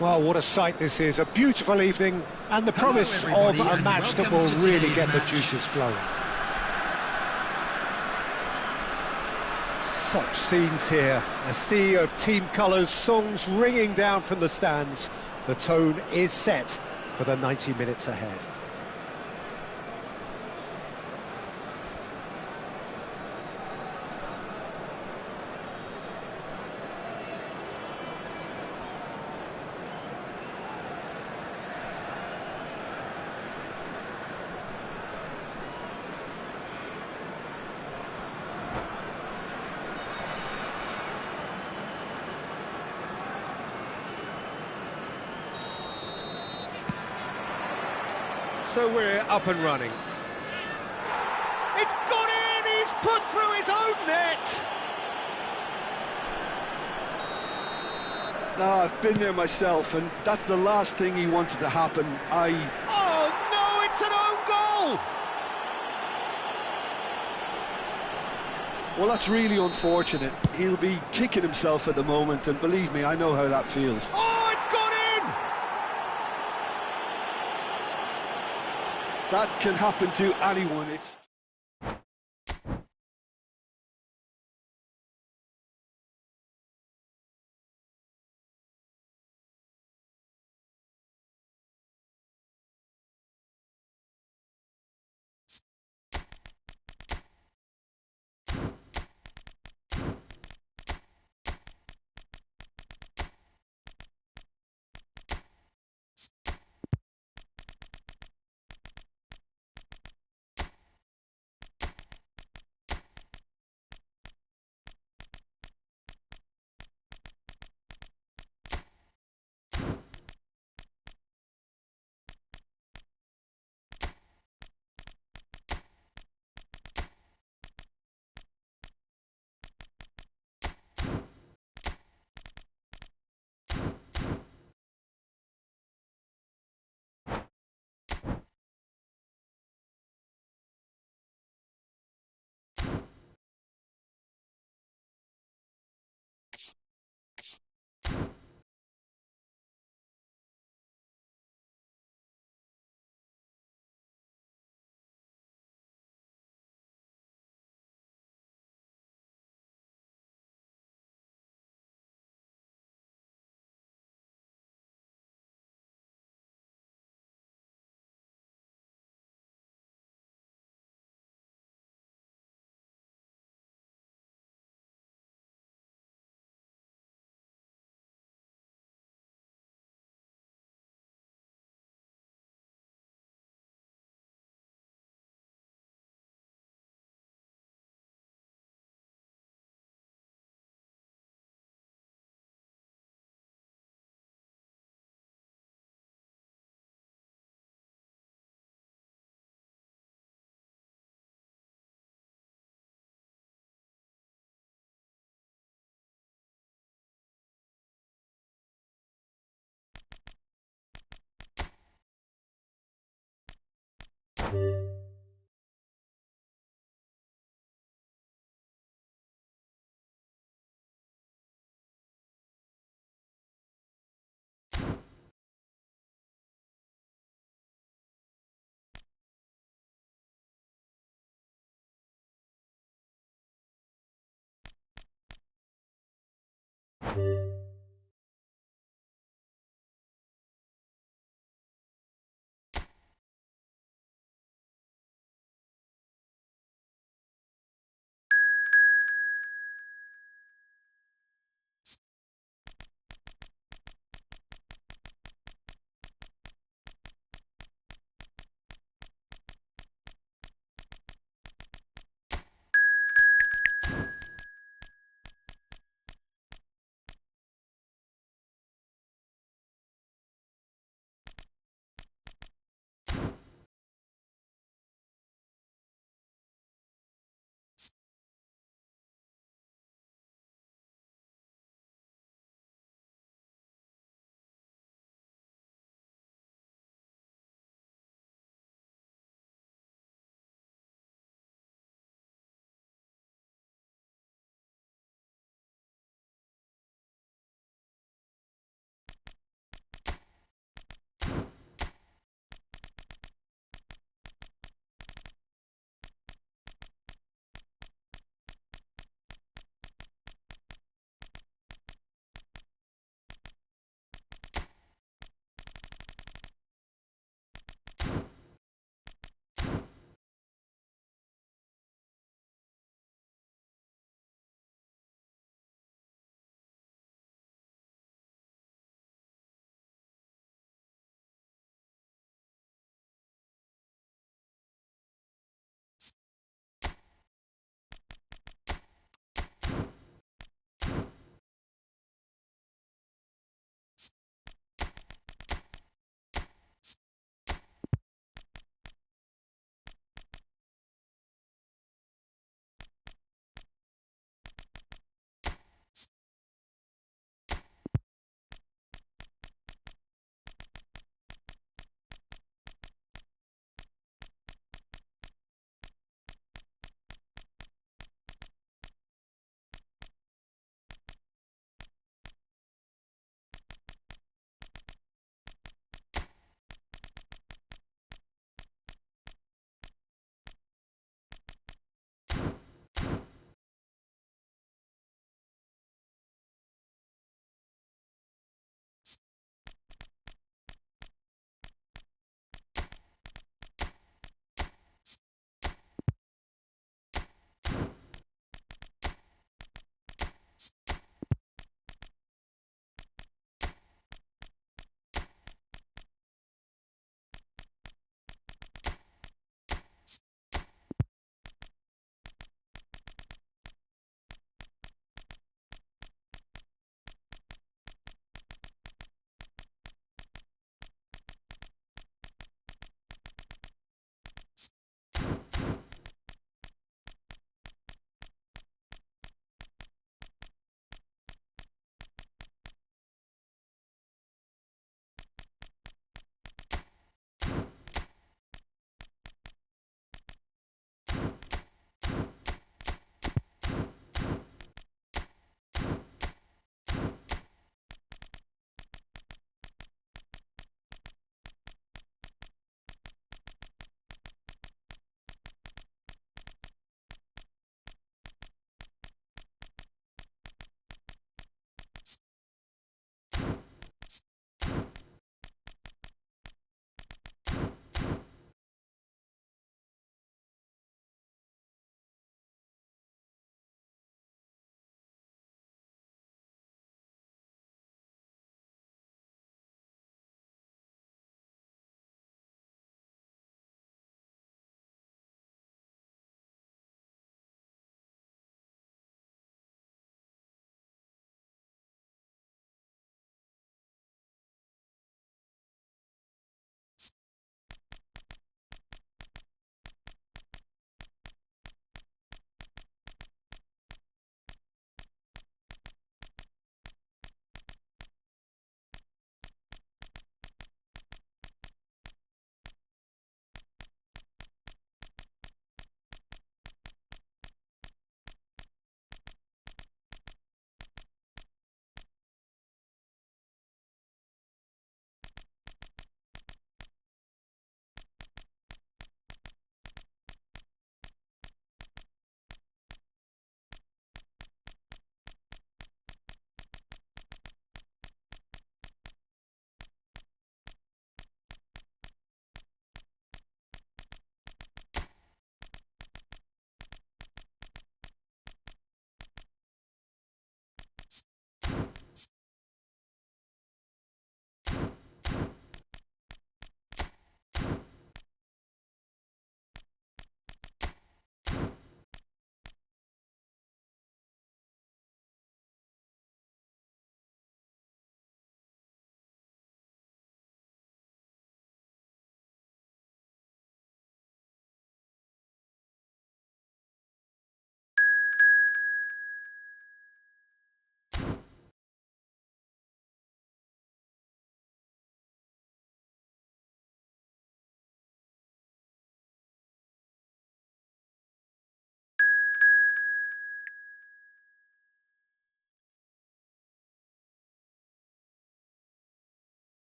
Well, what a sight this is. A beautiful evening and the promise of a match that will really get the juices flowing. Such scenes here. A sea of team colours, songs ringing down from the stands. The tone is set for the 90 minutes ahead. So we're up and running. It's gone in! He's put through his own net! No, I've been there myself, and that's the last thing he wanted to happen. Oh, no, it's an own goal! Well, that's really unfortunate. He'll be kicking himself at the moment, and believe me, I know how that feels. Oh, it's gone in! That can happen to anyone. It's...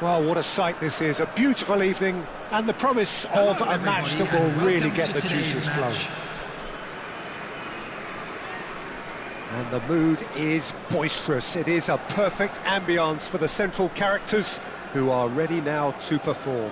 Well, what a sight this is, a beautiful evening and the promise of a match that will really get the juices flowing. And the mood is boisterous. It is a perfect ambience for the central characters who are ready now to perform.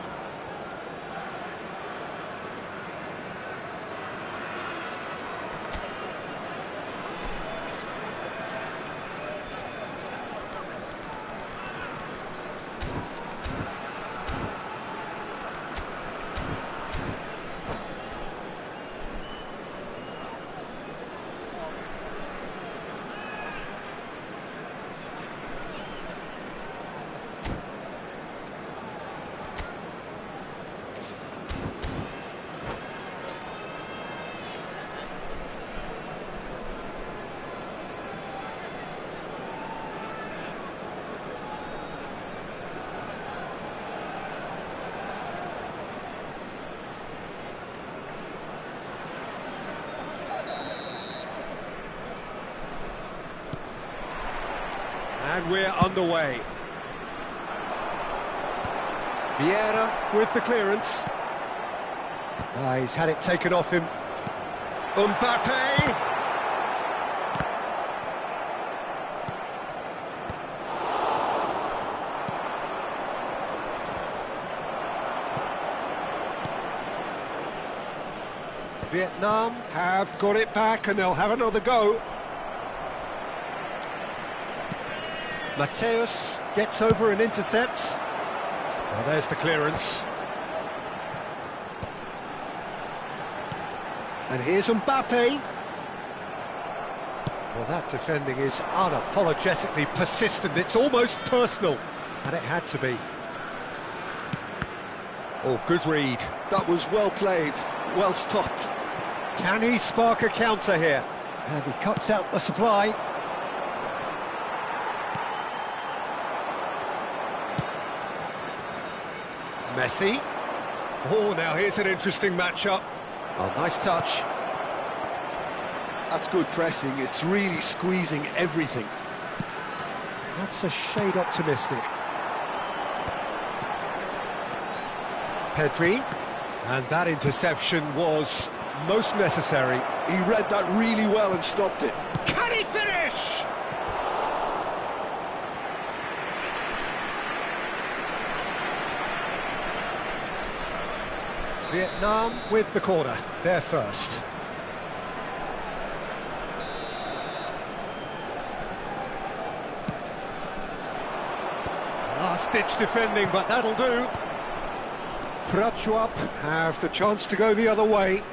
And we're underway. Vieira with the clearance. He's had it taken off him. Mbappe! Vietnam have got it back and they'll have another go. Mateus gets over and intercepts. Well, there's the clearance. And here's Mbappe. Well, that defending is unapologetically persistent. It's almost personal, and it had to be. Oh, good read. That was well played, well stopped. Can he spark a counter here? And he cuts out the supply. Messi. Oh, now here's an interesting matchup. Oh, nice touch. That's good pressing, it's really squeezing everything. That's a shade optimistic. Pedri. And that interception was most necessary. He read that really well and stopped it. Can he finish? Vietnam with the corner, they're first. Last-ditch defending, but that'll do. Prachuap have the chance to go the other way.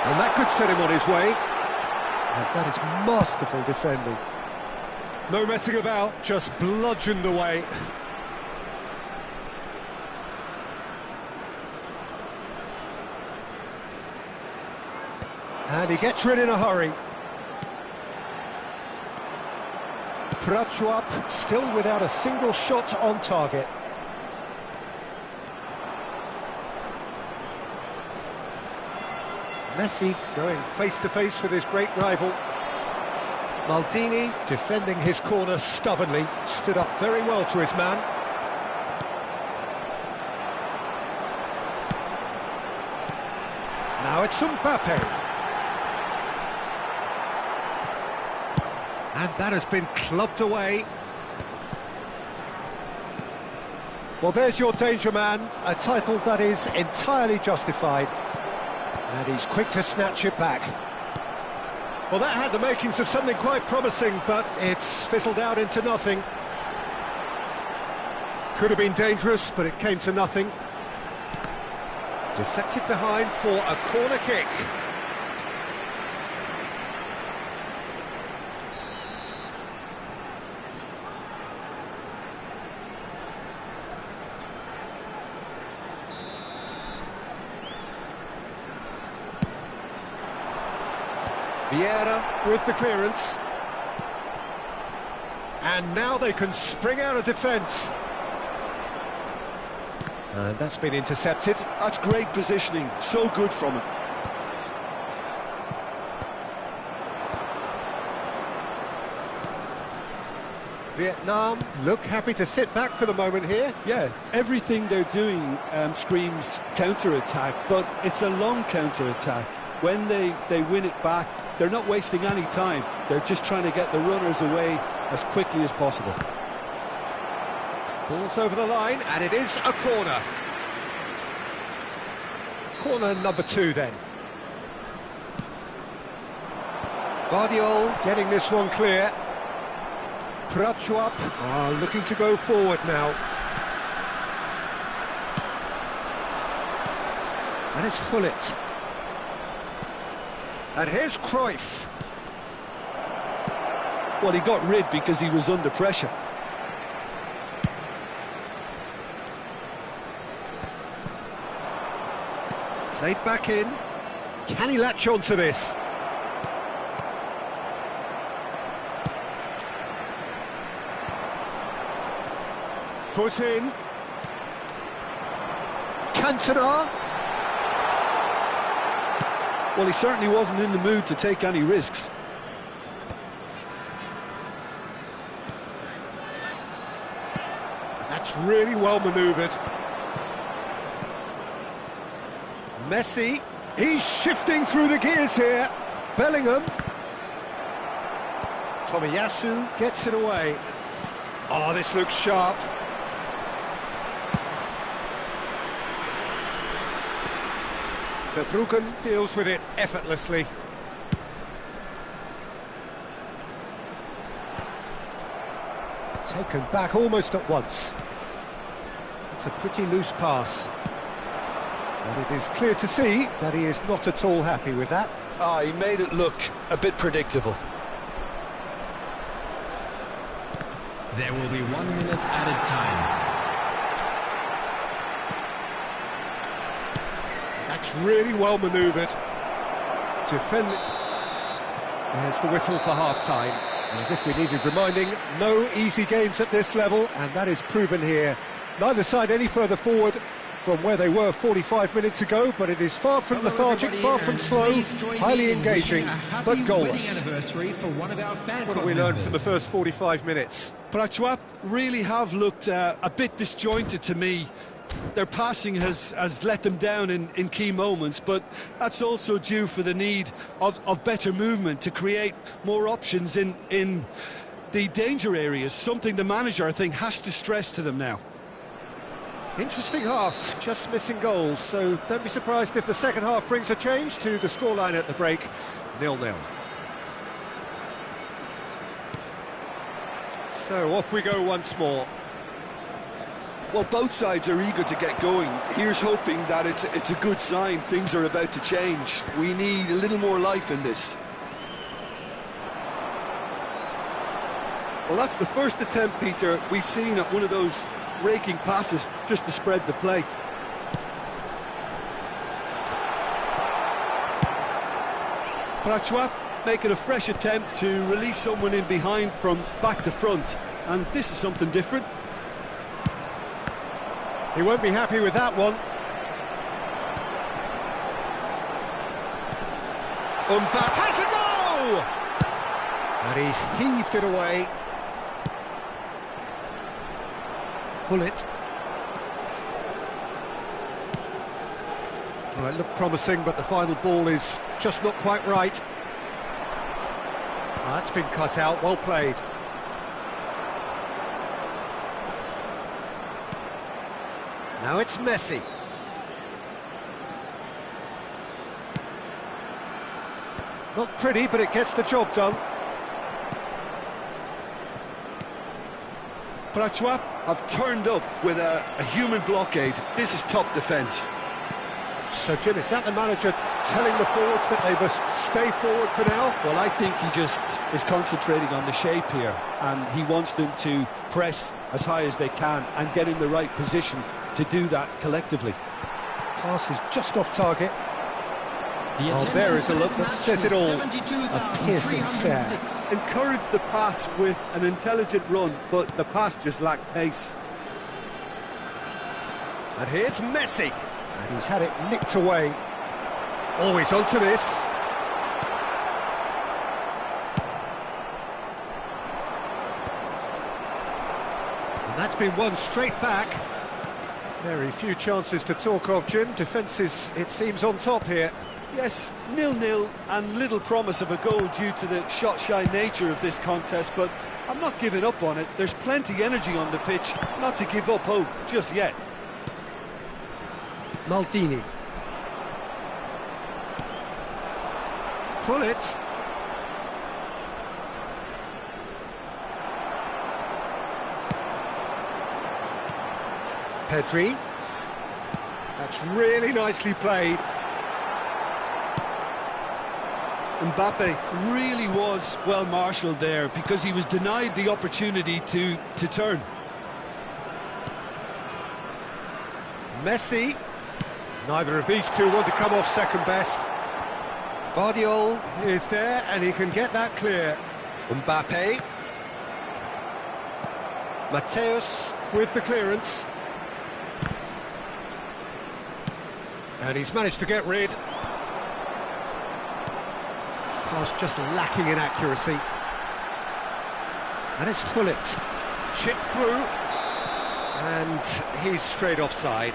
And that could set him on his way. And that is masterful defending. No messing about, just bludgeoned away. And he gets rid in a hurry. Prachuap still without a single shot on target. Messi going face-to-face with his great rival. Maldini defending his corner stubbornly, stood up very well to his man. Now it's Mbappe. And that has been clubbed away. Well, there's your danger man, a title that is entirely justified. And he's quick to snatch it back. Well, that had the makings of something quite promising, but it's fizzled out into nothing. Could have been dangerous, but it came to nothing. Deflected behind for a corner kick. Vieira with the clearance. And now they can spring out of defence. And that's been intercepted. That's great positioning, so good from him. Vietnam look happy to sit back for the moment here. Yeah, everything they're doing screams counter-attack, but it's a long counter-attack. When they win it back, they're not wasting any time. They're just trying to get the runners away as quickly as possible. Ball's over the line, and it is a corner. Corner number 2, then. Guardiol getting this one clear. Prachuap are looking to go forward now. And it's Hullet. And here's Cruyff. Well, he got rid because he was under pressure. Played back in. Can he latch on to this? Foot in. Cantona. Well, he certainly wasn't in the mood to take any risks. That's really well manoeuvred. Messi, he's shifting through the gears here. Bellingham. Tomiyasu gets it away. Oh, this looks sharp. Verbruggen deals with it effortlessly. Taken back almost at once. It's a pretty loose pass. And it is clear to see that he is not at all happy with that. He made it look a bit predictable. There will be 1 minute added time. That's really well manoeuvred. Defend. There's the whistle for half-time. As if we needed reminding, no easy games at this level, and that is proven here. Neither side any further forward from where they were 45 minutes ago, but it is far from lethargic, far from slow, highly engaging, but goalless. What have we learned from the first 45 minutes? Prachuap really have looked a bit disjointed to me. Their passing has let them down in key moments, but that's also due for the need of better movement to create more options in the danger areas, something the manager, I think, has to stress to them now. Interesting half, just missing goals, so don't be surprised if the second half brings a change to the scoreline at the break, 0-0. So off we go once more. Well, both sides are eager to get going. Here's hoping that it's a good sign. Things are about to change. We need a little more life in this. Well, that's the first attempt, Peter, we've seen at one of those raking passes just to spread the play. Prachuap making a fresh attempt to release someone in behind from back to front, and this is something different. He won't be happy with that one. Mbappe has a goal! And he's heaved it away. Bullet. Well, it looked promising, but the final ball is just not quite right. Oh, that's been cut out, well played. Now it's Messi. Not pretty, but it gets the job done. Prachuap have turned up with a human blockade. This is top defence. So, Jim, is that the manager telling the forwards that they must stay forward for now? Well, I think he just is concentrating on the shape here, and he wants them to press as high as they can and get in the right position to do that collectively. Pass is just off target. Oh, there is a look that says it all. A piercing stare. Encouraged the pass with an intelligent run, but the pass just lacked pace. And here's Messi. And he's had it nicked away. Oh, he's onto this. And that's been won straight back. Very few chances to talk of, Jim. Defence is, it seems, on top here. Yes, 0-0 and little promise of a goal due to the shot-shy nature of this contest, but I'm not giving up on it. There's plenty energy on the pitch, not to give up hope just yet. Maldini. Bullet. Pedri. That's really nicely played. Mbappe really was well marshalled there because he was denied the opportunity to turn. Messi. Neither of these two want to come off second best. Guardiola is there and he can get that clear. Mbappe. Mateus with the clearance. And he's managed to get rid. Pass just lacking in accuracy. And it's Hullet. Chip through. And he's straight offside.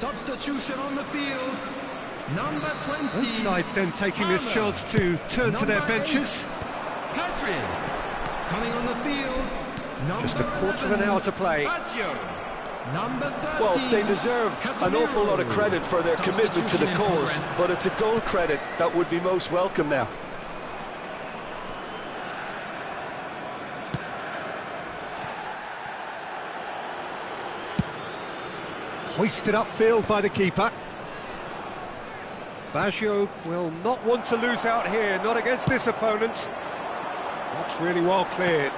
Substitution on the field. Number 20. Both sides then taking this chance to turn to their benches. Patrick. Coming on the field. Just a quarter of an hour to play. Number 13. Well, they deserve an awful lot of credit for their commitment to the cause, but it's a goal credit that would be most welcome now. Hoisted upfield by the keeper. Baggio will not want to lose out here, not against this opponent. That's really well cleared.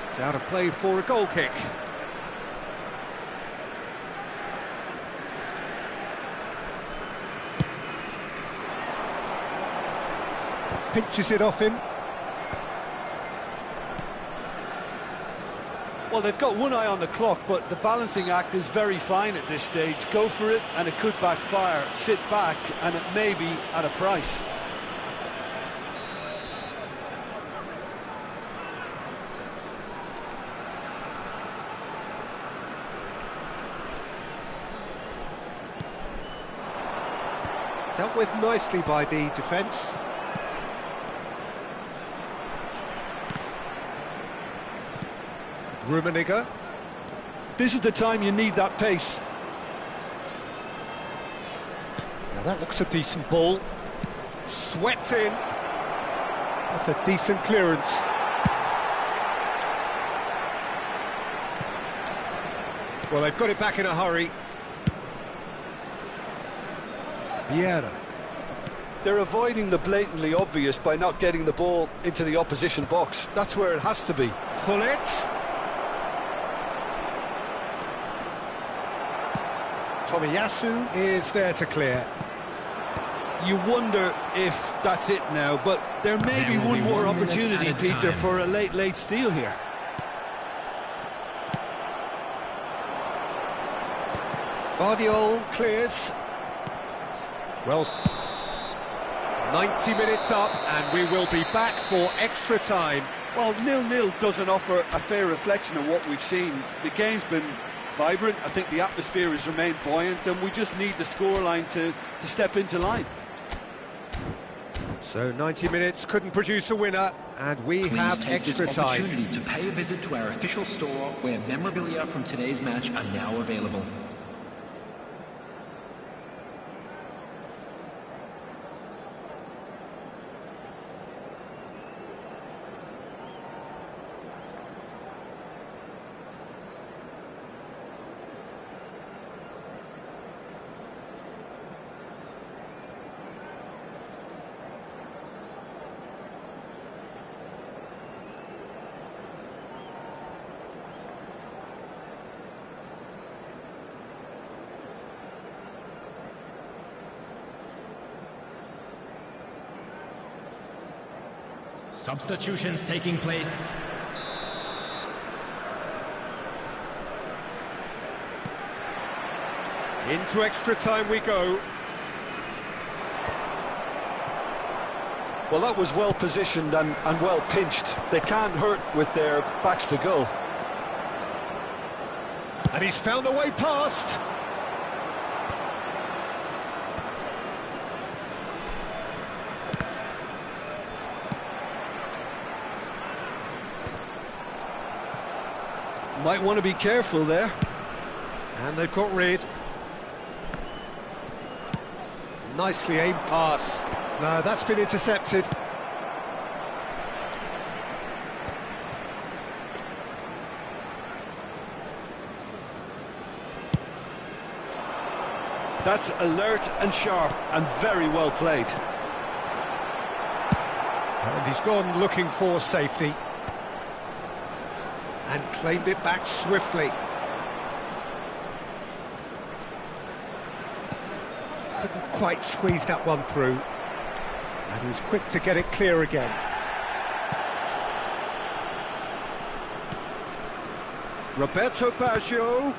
It's out of play for a goal kick. Pinches it off him. Well, they've got one eye on the clock, but the balancing act is very fine at this stage. Go for it, and it could backfire. Sit back, and it may be at a price. Dealt with nicely by the defence. Rummenigge. This is the time you need that pace. Now that looks a decent ball. Swept in. That's a decent clearance. Well, they've got it back in a hurry. Vieira. They're avoiding the blatantly obvious by not getting the ball into the opposition box. That's where it has to be. Hullet. Tomiyasu is there to clear. You wonder if that's it now, but there may be one more opportunity, Peter, for a late steal here. Guardiola clears. Well, 90 minutes up, and we will be back for extra time. Well, 0-0 doesn't offer a fair reflection of what we've seen. The game's been vibrant. I think the atmosphere has remained buoyant, and we just need the scoreline to step into line. So 90 minutes couldn't produce a winner, and we have extra this time. opportunity to pay a visit to our official store, where memorabilia from today's match are now available. Substitutions taking place. Into extra time we go. Well, that was well positioned and well pinched. They can't hurt with their backs to goal. And he's found a way past. Might want to be careful there. And they've got rid. Nicely aimed pass. No, that's been intercepted. That's alert and sharp and very well played. And he's gone looking for safety. And claimed it back swiftly. Couldn't quite squeeze that one through. And he was quick to get it clear again. Roberto Baggio.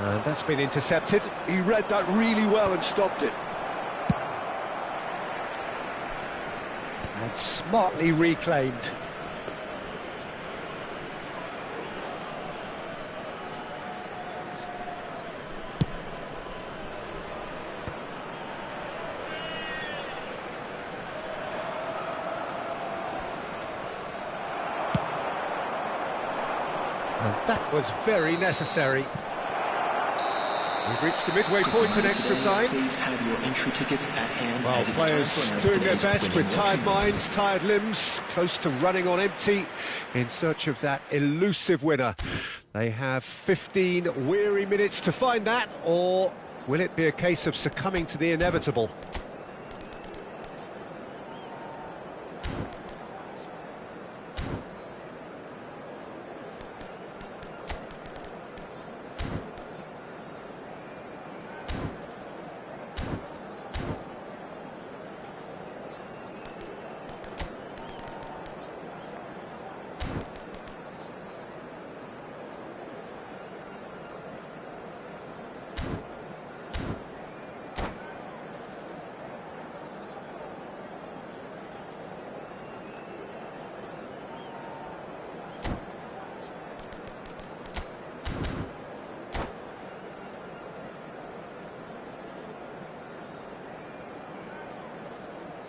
And that's been intercepted. He read that really well and stopped it. And smartly reclaimed. And that was very necessary. We've reached the midway point in extra time. Please have your entry tickets at hand. Well, players doing their best with tired minds, tired limbs, close to running on empty, in search of that elusive winner. They have 15 weary minutes to find that, or will it be a case of succumbing to the inevitable?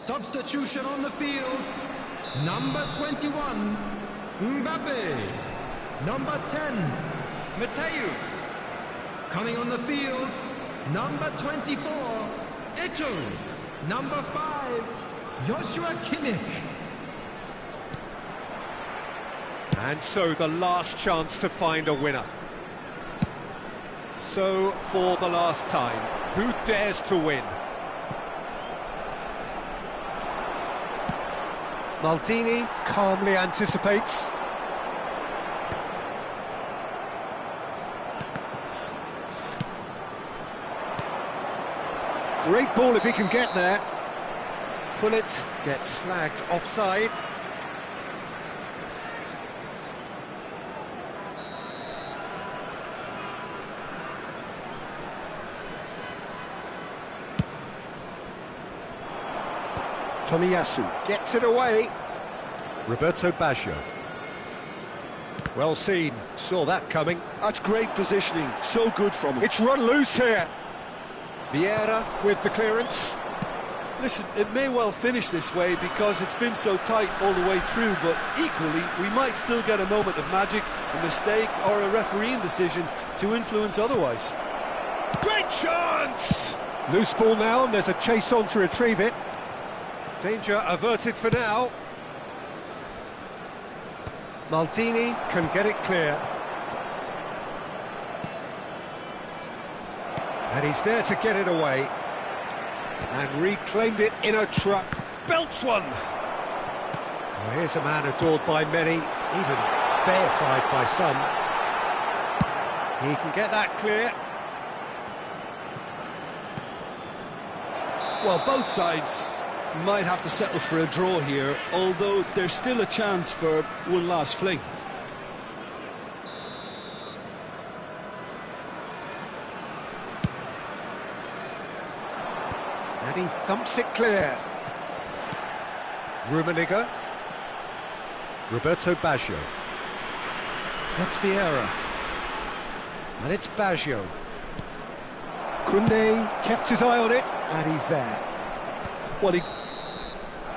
Substitution on the field. Number 21, Mbappe. Number 10, Mateus. Coming on the field, number 24, Eto'o. Number 5, Joshua Kimmich. And so the last chance to find a winner. So, for the last time, who dares to win? Maldini calmly anticipates. Great ball if he can get there. Pullet gets flagged offside. Tomiyasu gets it away. Roberto Baggio. Well seen, saw that coming. That's great positioning, so good from him. It's run loose here. Vieira with the clearance. Listen, it may well finish this way because it's been so tight all the way through, but equally, we might still get a moment of magic, a mistake, or a refereeing decision to influence otherwise. Great chance! Loose ball now, and there's a chase on to retrieve it. Danger averted for now. Maldini can get it clear. And he's there to get it away. And reclaimed it in a truck. Belts one! Well, here's a man adored by many, even deified by some. He can get that clear. Well, both sides might have to settle for a draw here, although there's still a chance for one last fling. And he thumps it clear. Rummenigge. Roberto Baggio. That's Vieira. And it's Baggio. Koundé kept his eye on it, and he's there. Well, he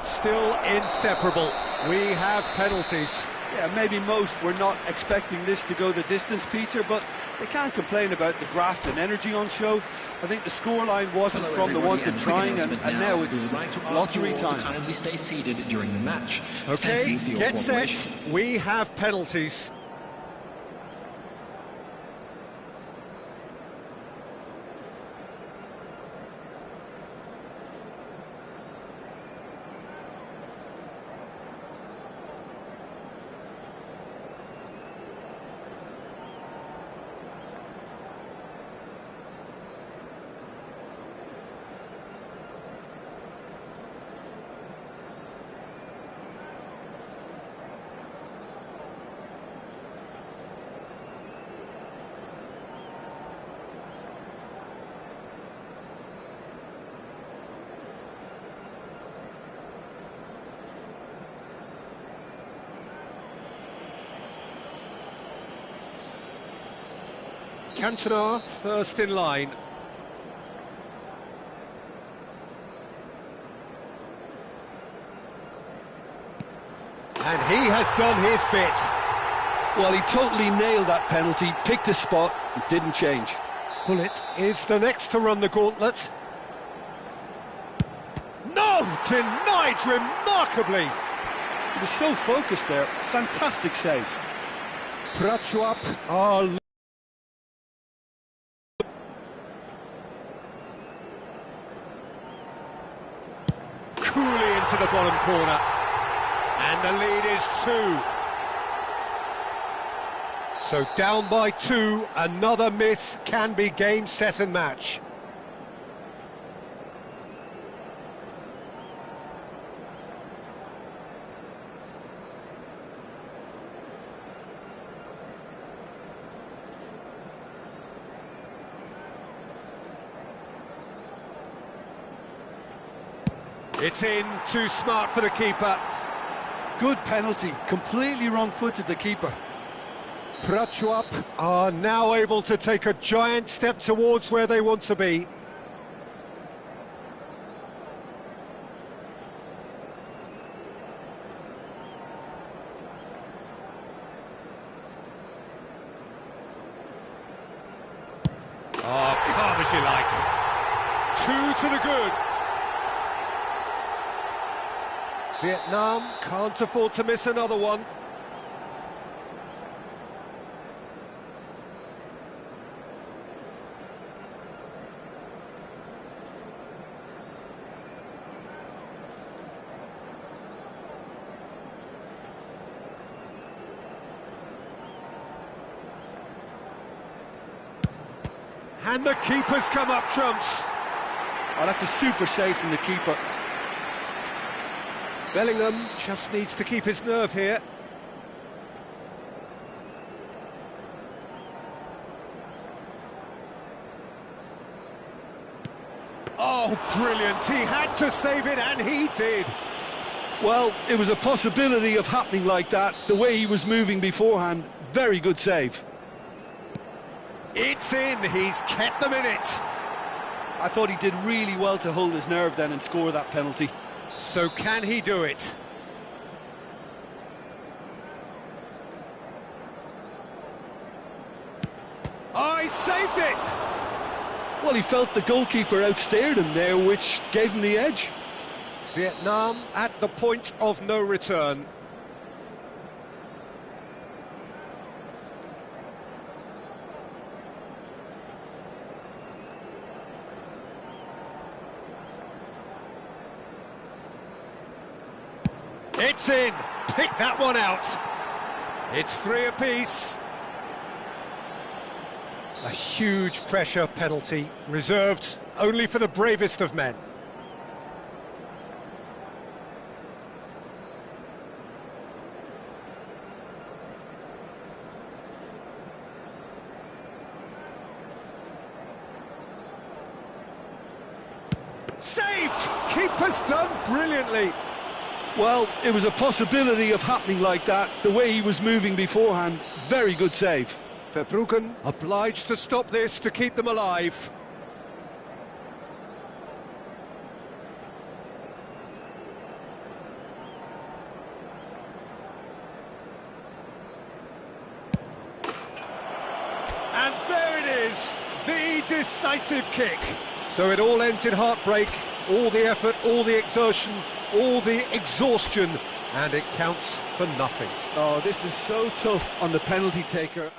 Still inseparable. We have penalties. Yeah, maybe most were not expecting this to go the distance, Peter, but they can't complain about the graft and energy on show. I think the scoreline wasn't from the wanted trying, and now it's lottery time. Kindly stay seated during the match. Okay, get set. We have penalties. Cantona first in line. And he has done his bit. Well, he totally nailed that penalty, picked his spot, and didn't change. Bullet is the next to run the gauntlet. No! Denied remarkably! He was so focused there. Fantastic save. Prachuap are... coolly into the bottom corner. And the lead is 2. So down by 2, another miss can be game, set and match. It's in, too smart for the keeper. Good penalty, completely wrong-footed the keeper. Prachuap are now able to take a giant step towards where they want to be. Oh, calm as you like. 2 to the good. Vietnam can't afford to miss another one. And the keeper's come up trumps. Oh, that's a super save from the keeper. Bellingham just needs to keep his nerve here. Oh, brilliant. He had to save it, and he did. Well, it was a possibility of happening like that. The way he was moving beforehand, very good save. It's in. He's kept them in it. I thought he did really well to hold his nerve then and score that penalty. So can he do it? Oh, he saved it! Well, he felt the goalkeeper outstared him there, which gave him the edge. Vietnam at the point of no return. It's in. Pick that one out. It's 3 apiece. A huge pressure penalty, reserved only for the bravest of men. Saved! Keeper's done brilliantly. Well, it was a possibility of happening like that. The way he was moving beforehand, very good save. Verbruggen obliged to stop this to keep them alive. is the decisive kick. So it all ends in heartbreak, all the effort, all the exertion, all the exhaustion, and it counts for nothing. Oh, this is so tough on the penalty taker.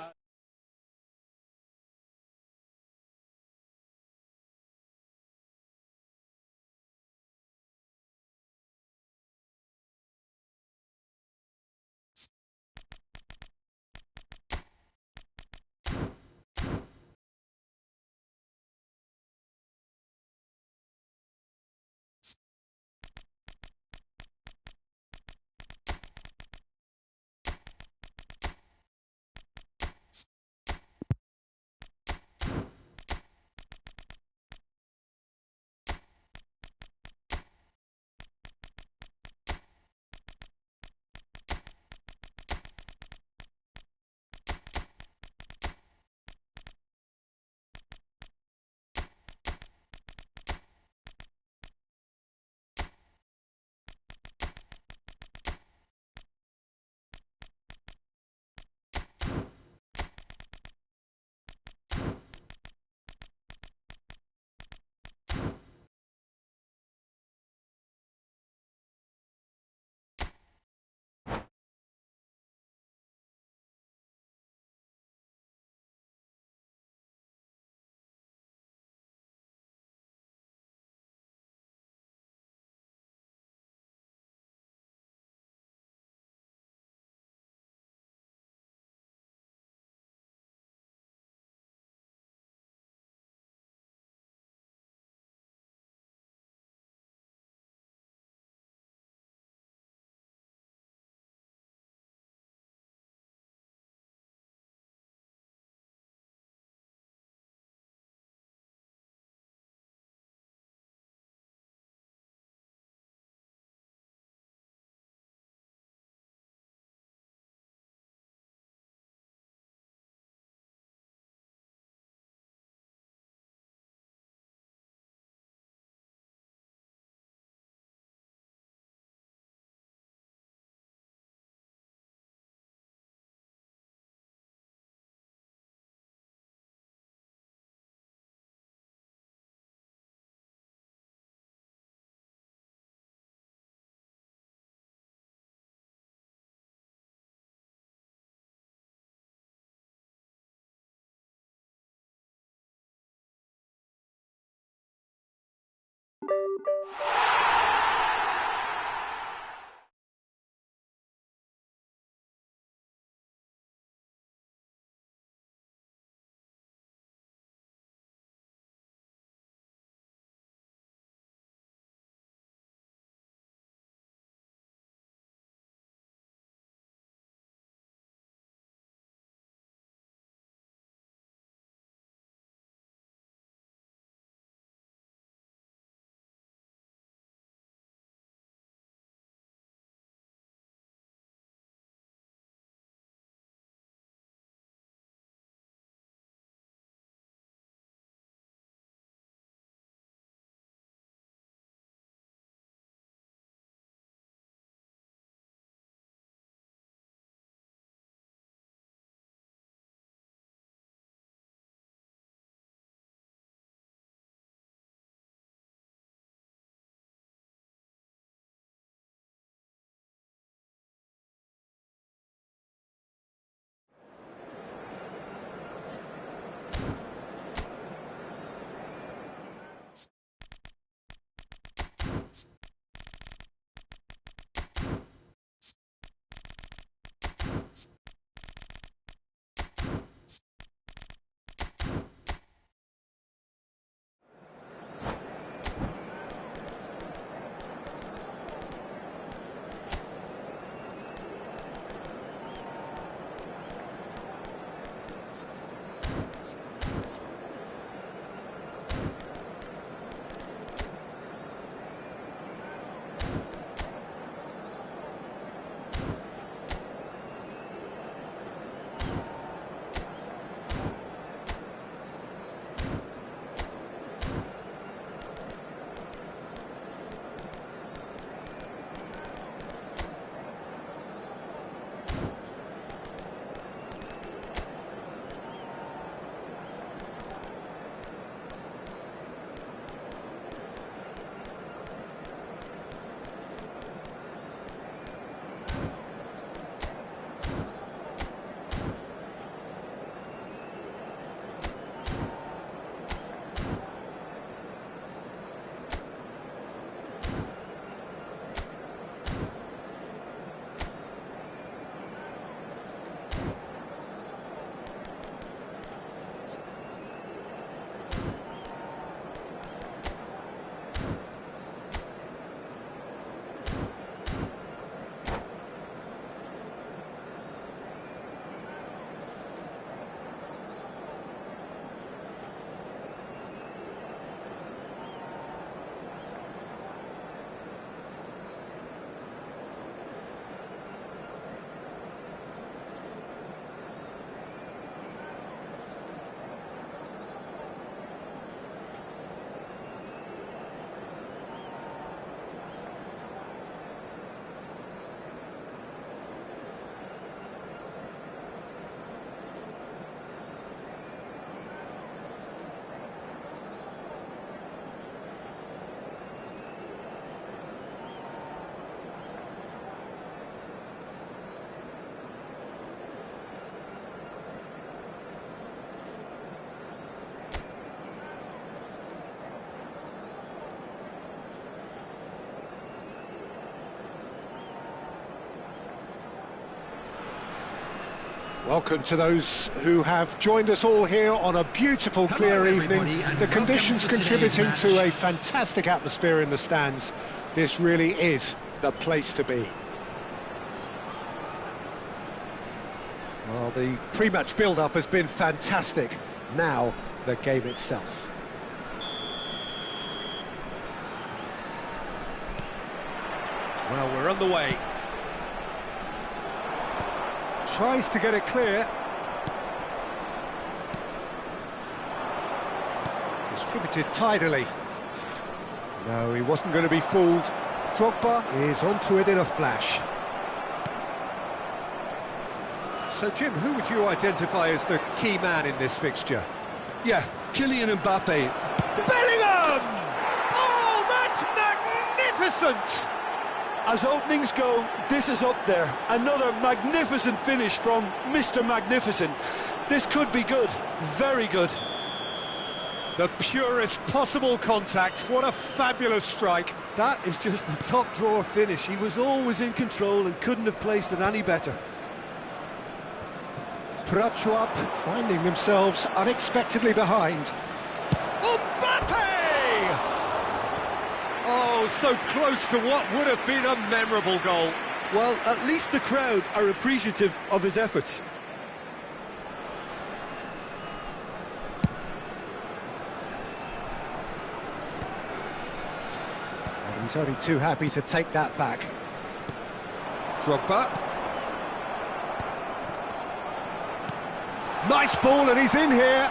Welcome to those who have joined us all here on a beautiful, clear evening. The conditions contributing to a fantastic atmosphere in the stands. This really is the place to be. Well, the pre-match build-up has been fantastic. Now, the game itself. Well, we're on the way. Tries to get it clear. Distributed tidily. No, he wasn't going to be fooled. Drogba is onto it in a flash. So, Jim, who would you identify as the key man in this fixture? Yeah, Kylian Mbappe. Bellingham! Oh, that's magnificent! As openings go, this is up there. Another magnificent finish from Mr. Magnificent. This could be good, very good. The purest possible contact. What a fabulous strike. That is just the top drawer finish. He was always in control and couldn't have placed it any better. Prachuap finding themselves unexpectedly behind. Mbappe! Oh, so close to what would have been a memorable goal. Well, at least the crowd are appreciative of his efforts. And he's only too happy to take that back. Drogba. Nice ball, and he's in here.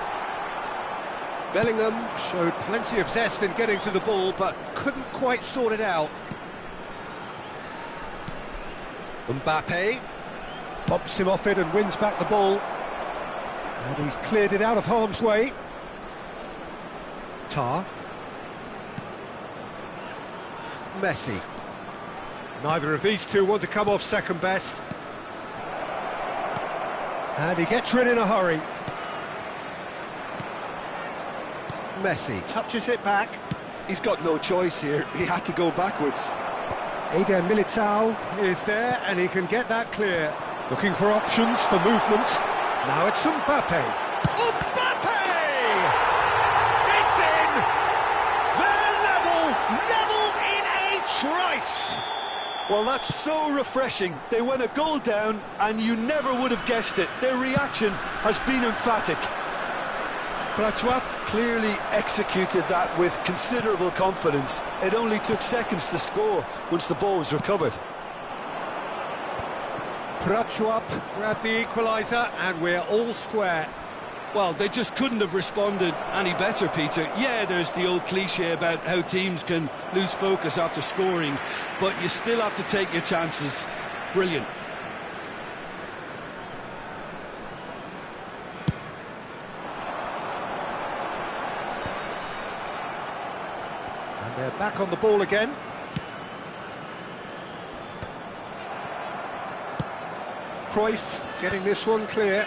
Bellingham showed plenty of zest in getting to the ball, but couldn't quite sort it out. Mbappe bumps him off it and wins back the ball. And he's cleared it out of harm's way. Tar. Messi. Neither of these two want to come off second best. And he gets rid in a hurry. Messi touches it back. He's got no choice here. He had to go backwards. Eder Militao is there, and he can get that clear. Looking for options for movement. Now it's Mbappe. Mbappe! It's in! They're level in a trice! Well, that's so refreshing. They went a goal down, and you never would have guessed it. Their reaction has been emphatic. Prachuap clearly executed that with considerable confidence. It only took seconds to score once the ball was recovered. Prachuap grabbed the equaliser, and we're all square. Well, they just couldn't have responded any better, Peter. Yeah, there's the old cliche about how teams can lose focus after scoring, but you still have to take your chances. Brilliant. And they're back on the ball again. Cruyff getting this one clear.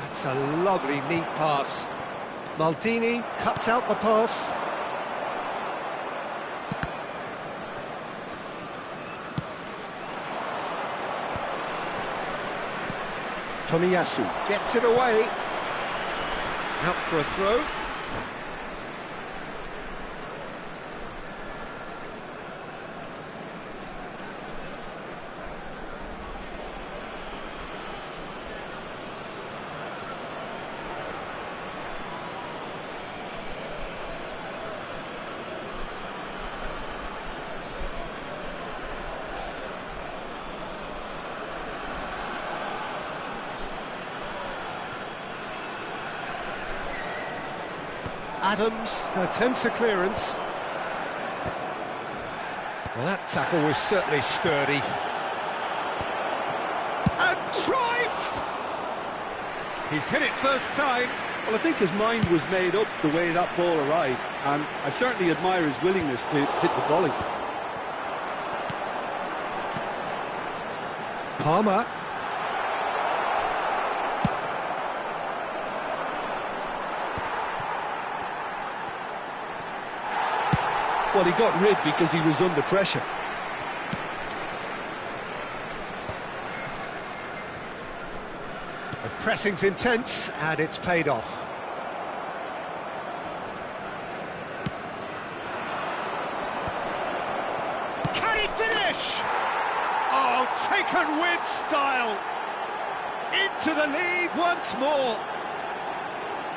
That's a lovely, neat pass. Maldini cuts out the pass. Tomiyasu gets it away. Out for a throw. Adams attempts a clearance. Well, that tackle was certainly sturdy. And Cruyff! He's hit it first time. Well, I think his mind was made up the way that ball arrived, and I certainly admire his willingness to hit the volley. Palmer. Well, he got rid because he was under pressure. pressing's intense, and it's paid off. Can he finish? Oh, taken with style! Into the lead once more.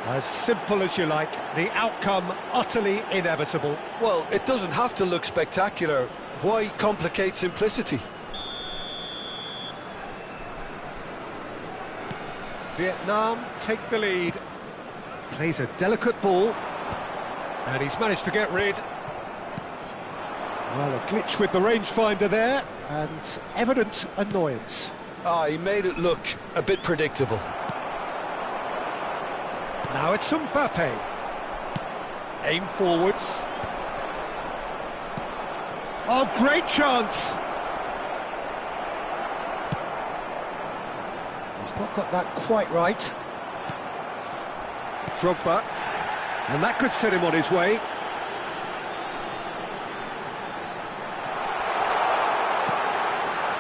As simple as you like, the outcome utterly inevitable. Well, it doesn't have to look spectacular. Why complicate simplicity? Vietnam take the lead. Plays a delicate ball, and he's managed to get rid. Well, a glitch with the rangefinder there, and evident annoyance. He made it look a bit predictable. Now it's Mbappe. Aim forwards. Oh, great chance! He's not got that quite right. Drogba. And that could set him on his way.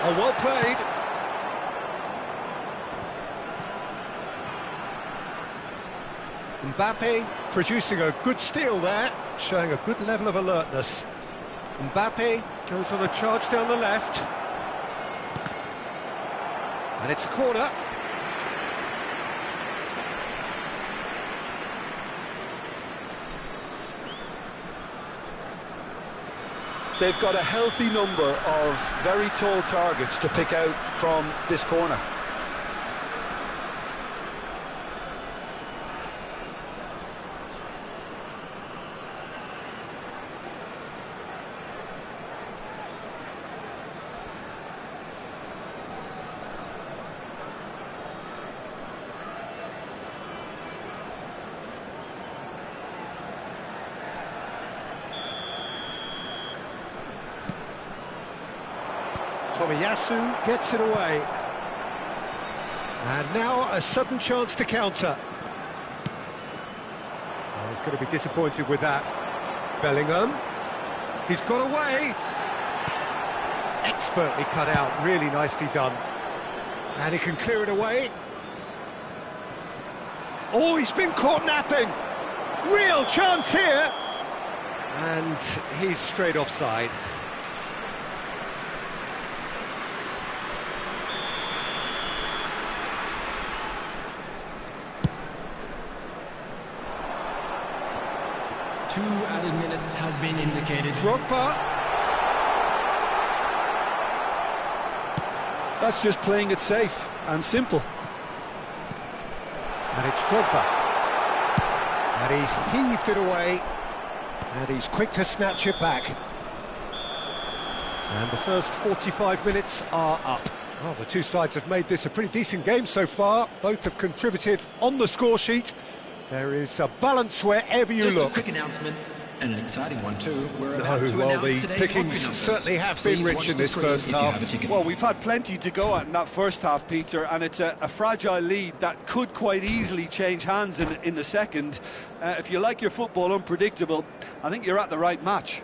Oh, well played. Mbappe producing a good steal there, showing a good level of alertness. Mbappe goes on a charge down the left. And it's a corner. They've got a healthy number of very tall targets to pick out from this corner. Tomiyasu gets it away. And now a sudden chance to counter. Oh, he's going to be disappointed with that. Bellingham. He's got away. Expertly cut out, really nicely done. And he can clear it away. Oh, he's been caught napping. Real chance here. And he's straight offside. Two added minutes has been indicated. Drogba. That's just playing it safe and simple. And it's Drogba. And he's heaved it away. And he's quick to snatch it back. And the first 45 minutes are up. Well, the two sides have made this a pretty decent game so far. Both have contributed on the score sheet. There is a balance wherever you Just look. a quick announcement, and an exciting one too. We're No, about to well, announce the today's pickings lottery certainly numbers. have been Please rich watch in the this screen first if you have half. a ticket. Well, we've had plenty to go at in that first half, Peter, and it's a fragile lead that could quite easily change hands in the second. If you like your football unpredictable, I think you're at the right match.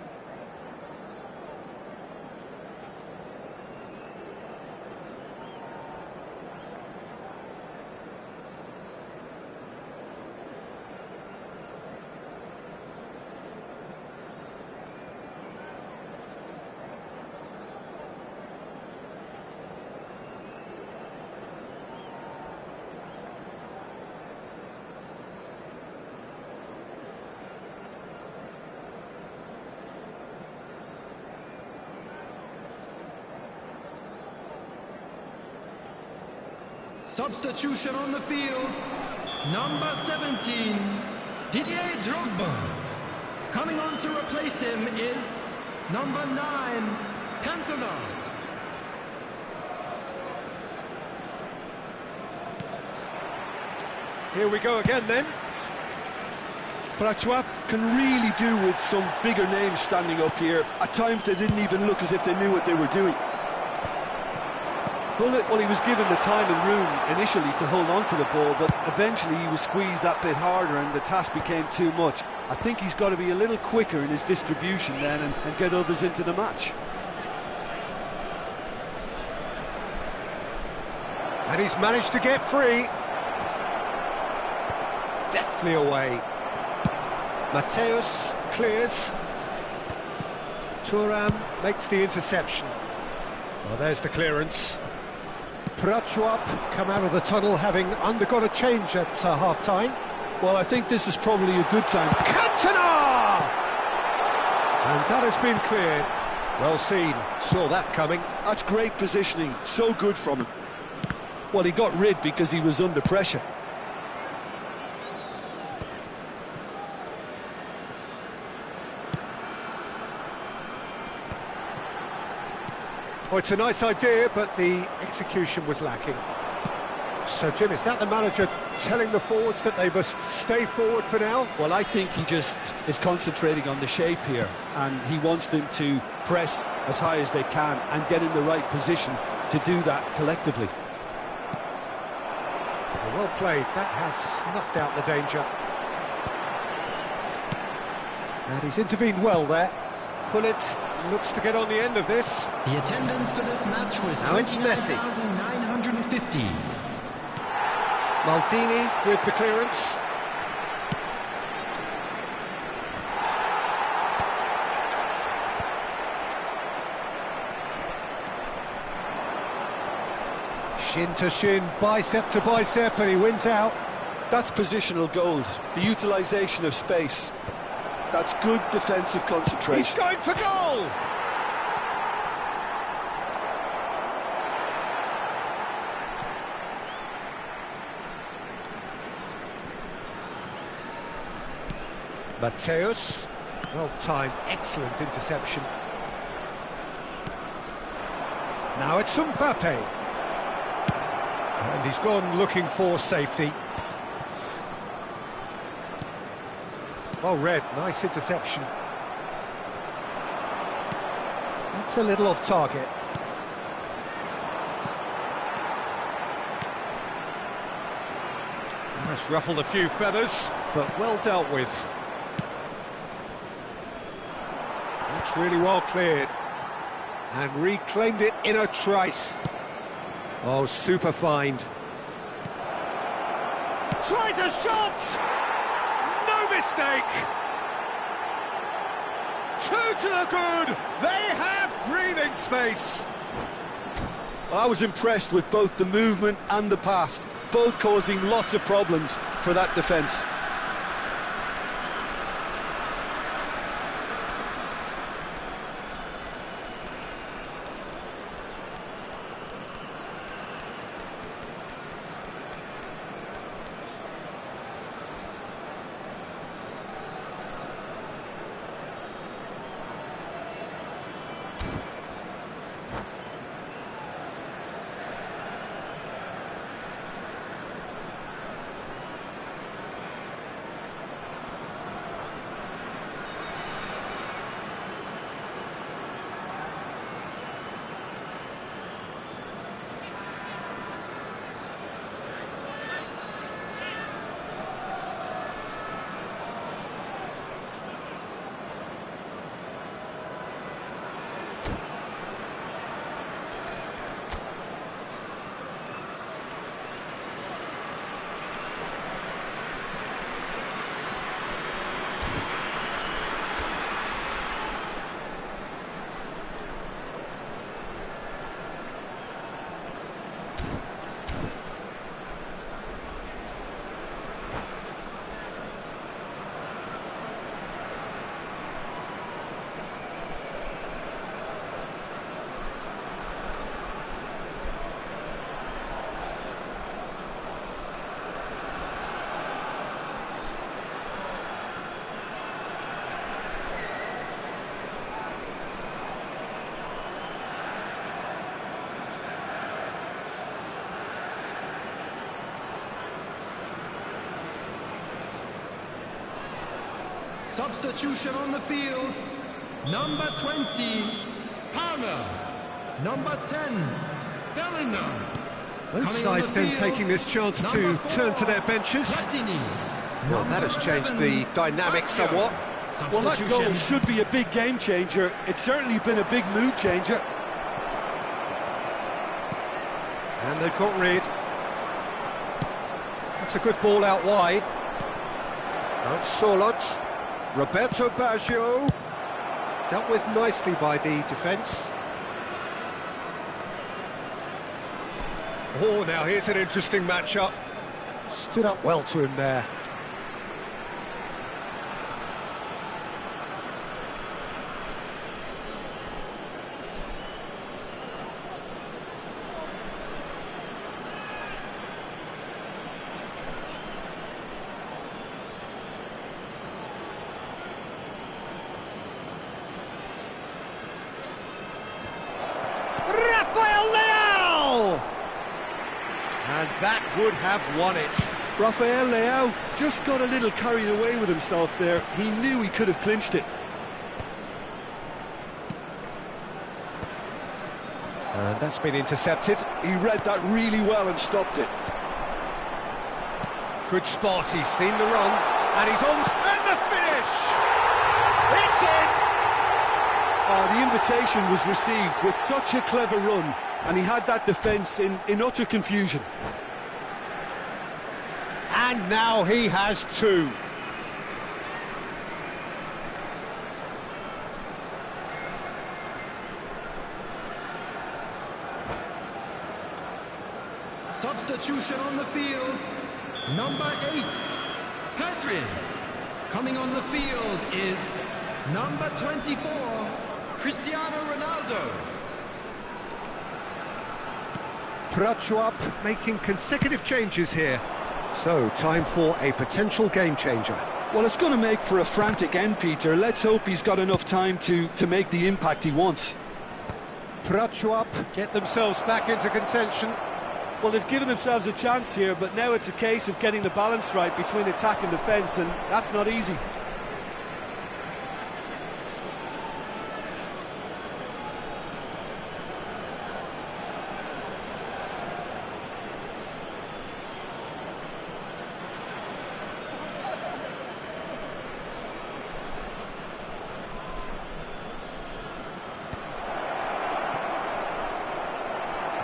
Substitution on the field. Number 17, Didier Drogba. Coming on to replace him is number 9, Cantona. Here we go again then. Prachuap can really do with some bigger names standing up here. At times they didn't even look as if they knew what they were doing. Well, he was given the time and room initially to hold on to the ball, but eventually he was squeezed that bit harder and the task became too much. I think he's got to be a little quicker in his distribution then and get others into the match. And he's managed to get free. softly away. Mateus clears. Thuram makes the interception. Well, there's the clearance. Prachuap come out of the tunnel having undergone a change at half-time. Well, I think this is probably a good time. Cantona! And that has been cleared. Well seen, saw that coming. That's great positioning, so good from him. Well, he got rid because he was under pressure. Oh, it's a nice idea, but the execution was lacking. So, Jim, is that the manager telling the forwards that they must stay forward for now? Well, I think he just is concentrating on the shape here, and he wants them to press as high as they can and get in the right position to do that collectively. Well played, that has snuffed out the danger. And he's intervened well there. Pullet looks to get on the end of this. The attendance for this match was Now it's Messi. 29,950. Maldini with the clearance. Shin to shin, bicep to bicep, and he wins out. That's positional gold, the utilisation of space. That's good defensive concentration. He's going for goal! Mateus, well-timed, excellent interception. Now it's Mbappe. And he's gone looking for safety. Well read, nice interception. That's a little off target. That's ruffled a few feathers, but well dealt with. That's really well cleared. And reclaimed it in a trice. Oh, super find. Tries a shot! No mistake! Two to the good! They have breathing space! I was impressed with both the movement and the pass, both causing lots of problems for that defence. Substitution on the field. Number 20, Palmer. Number 10, Bellingham. Both sides then taking this chance to turn to their benches. Well, that has changed the dynamic somewhat. Well, that goal should be a big game changer. It's certainly been a big mood changer. And they've got rid. That's a good ball out wide. That's Solot. Roberto Baggio. Dealt with nicely by the defence. Oh, now here's an interesting matchup. Stood up well to him there. And that would have won it. Rafael Leao just got a little carried away with himself there. He knew he could have clinched it. And that's been intercepted. He read that really well and stopped it. Good spot, he's seen the run, and he's on, and the finish! It's in! Oh, the invitation was received with such a clever run, and he had that defence in utter confusion. And now he has two. Substitution on the field. Number 8, Pedri. Coming on the field is number 24, Cristiano Ronaldo. Prachuap making consecutive changes here. So, time for a potential game changer. Well, it's going to make for a frantic end, Peter. Let's hope he's got enough time to make the impact he wants. Prachuap get themselves back into contention. Well, they've given themselves a chance here, but now it's a case of getting the balance right between attack and defence, and that's not easy.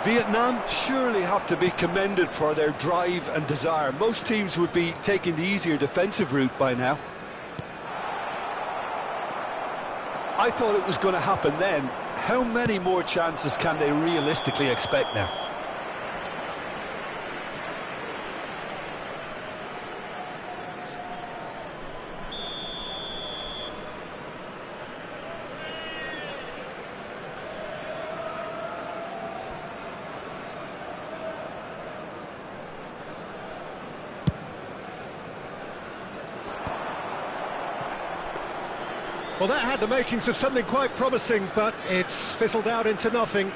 Vietnam surely have to be commended for their drive and desire. Most teams would be taking the easier defensive route by now. I thought it was going to happen then. How many more chances can they realistically expect now? Well, that had the makings of something quite promising, but it's fizzled out into nothing.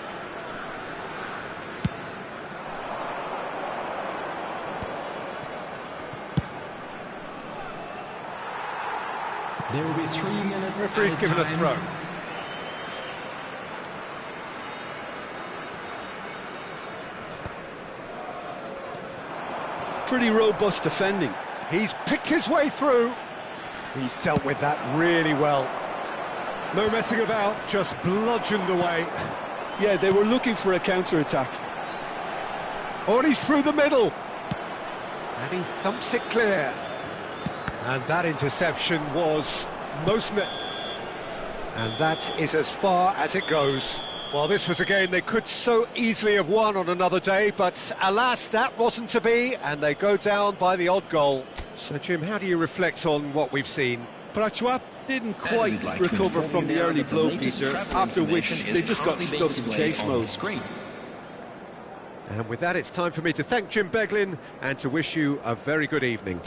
There will be 3 minutes. Referee's given a throw. Pretty robust defending. He's picked his way through. He's dealt with that really well. No messing about, just bludgeoned away. Yeah, they were looking for a counter-attack. Oh, and he's through the middle. And he thumps it clear. And that interception was most... And that is as far as it goes. Well, this was a game they could so easily have won on another day, but alas, that wasn't to be, and they go down by the odd goal. So, Jim, how do you reflect on what we've seen? Prachuap didn't quite recover from the early blow, Peter, after which they just got stuck in chase mode. And with that, it's time for me to thank Jim Beglin and to wish you a very good evening.